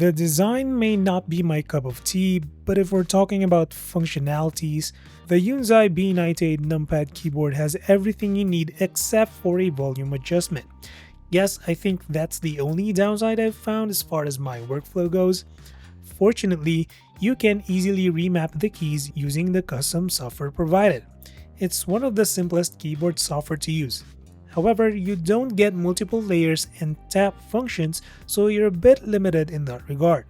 The design may not be my cup of tea, but if we're talking about functionalities, the Yunzii B98 Numpad keyboard has everything you need except for a volume adjustment. Yes, I think that's the only downside I've found as far as my workflow goes. Fortunately, you can easily remap the keys using the custom software provided. It's one of the simplest keyboard software to use. However, you don't get multiple layers and tap functions, so you're a bit limited in that regard.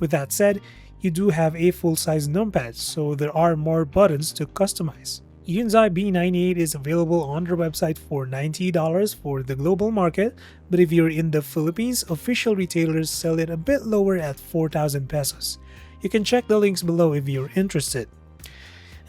With that said, you do have a full-size numpad, so there are more buttons to customize. Yunzi B98 is available on their website for $90 for the global market, but if you're in the Philippines, official retailers sell it a bit lower at 4,000 pesos. You can check the links below if you're interested.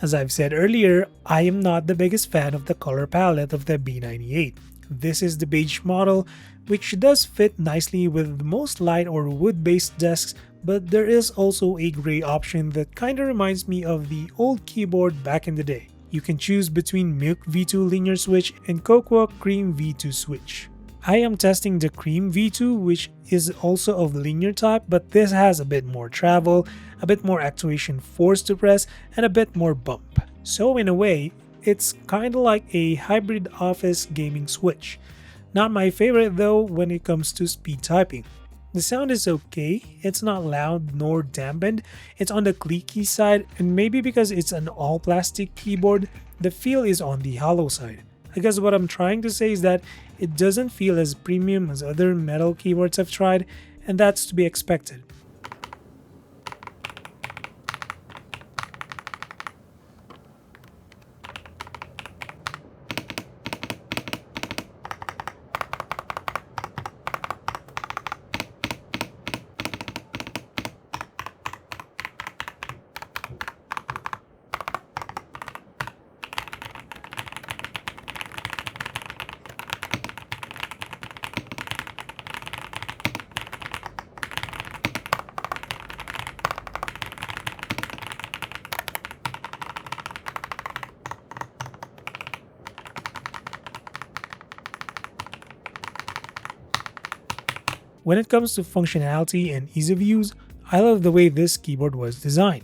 As I've said earlier, I am not the biggest fan of the color palette of the B98. This is the beige model, which does fit nicely with most light or wood-based desks, but there is also a gray option that kinda reminds me of the old keyboard back in the day. You can choose between Milk V2 linear switch and Cocoa Cream V2 switch. I am testing the Cream V2, which is also of linear type, but this has a bit more travel, a bit more actuation force to press, and a bit more bump. So in a way, it's kinda like a hybrid office gaming switch. Not my favorite though when it comes to speed typing. The sound is okay, it's not loud nor dampened, it's on the clicky side, and maybe because it's an all plastic keyboard, the feel is on the hollow side. I guess what I'm trying to say is that it doesn't feel as premium as other metal keyboards I've tried, and that's to be expected. When it comes to functionality and ease of use, I love the way this keyboard was designed.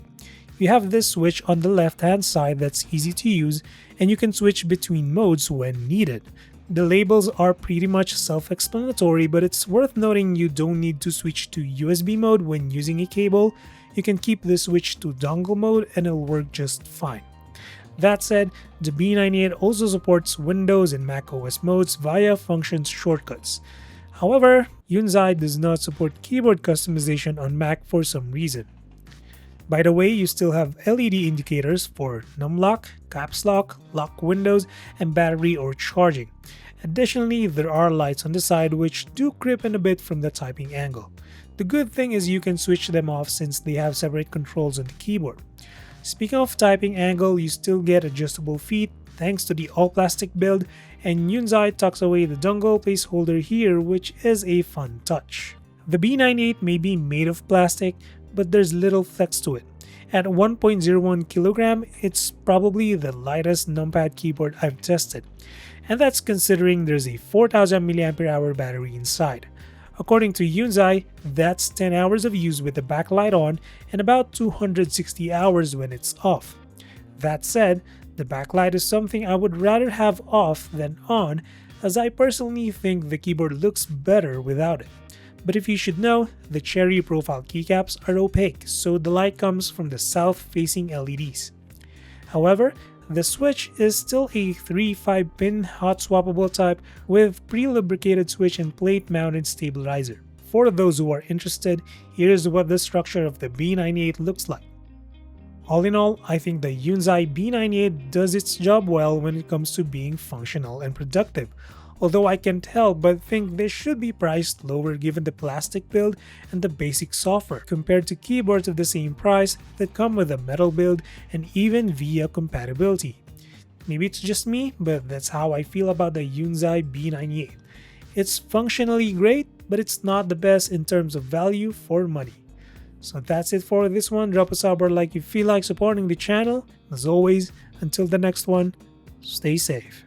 You have this switch on the left hand side that's easy to use, and you can switch between modes when needed. The labels are pretty much self-explanatory, but it's worth noting you don't need to switch to USB mode when using a cable. You can keep the switch to dongle mode and it'll work just fine. That said, the B98 also supports Windows and Mac OS modes via functions shortcuts. However, Yunzii does not support keyboard customization on Mac for some reason. By the way, you still have LED indicators for numlock, caps lock, lock windows, and battery or charging. Additionally, there are lights on the side which do creep in a bit from the typing angle. The good thing is you can switch them off since they have separate controls on the keyboard. Speaking of typing angle, you still get adjustable feet thanks to the all-plastic build, and Yunzii tucks away the dongle placeholder here, which is a fun touch. The B98 may be made of plastic, but there's little flex to it. At 1.01 kg, it's probably the lightest numpad keyboard I've tested, and that's considering there's a 4000 mAh battery inside. According to Yunzii, that's 10 hours of use with the backlight on and about 260 hours when it's off. That said, the backlight is something I would rather have off than on, as I personally think the keyboard looks better without it. But if you should know, the cherry profile keycaps are opaque, so the light comes from the south-facing LEDs. However, the switch is still a 3-5-pin hot swappable type with pre-lubricated switch and plate-mounted stabilizer. For those who are interested, here's what the structure of the B98 looks like. All in all, I think the Yunzii B98 does its job well when it comes to being functional and productive, although I can't help but think they should be priced lower given the plastic build and the basic software compared to keyboards of the same price that come with a metal build and even VIA compatibility. Maybe it's just me, but that's how I feel about the Yunzii B98. It's functionally great, but it's not the best in terms of value for money. So that's it for this one. Drop a sub or like if you feel like supporting the channel. As always, until the next one, stay safe.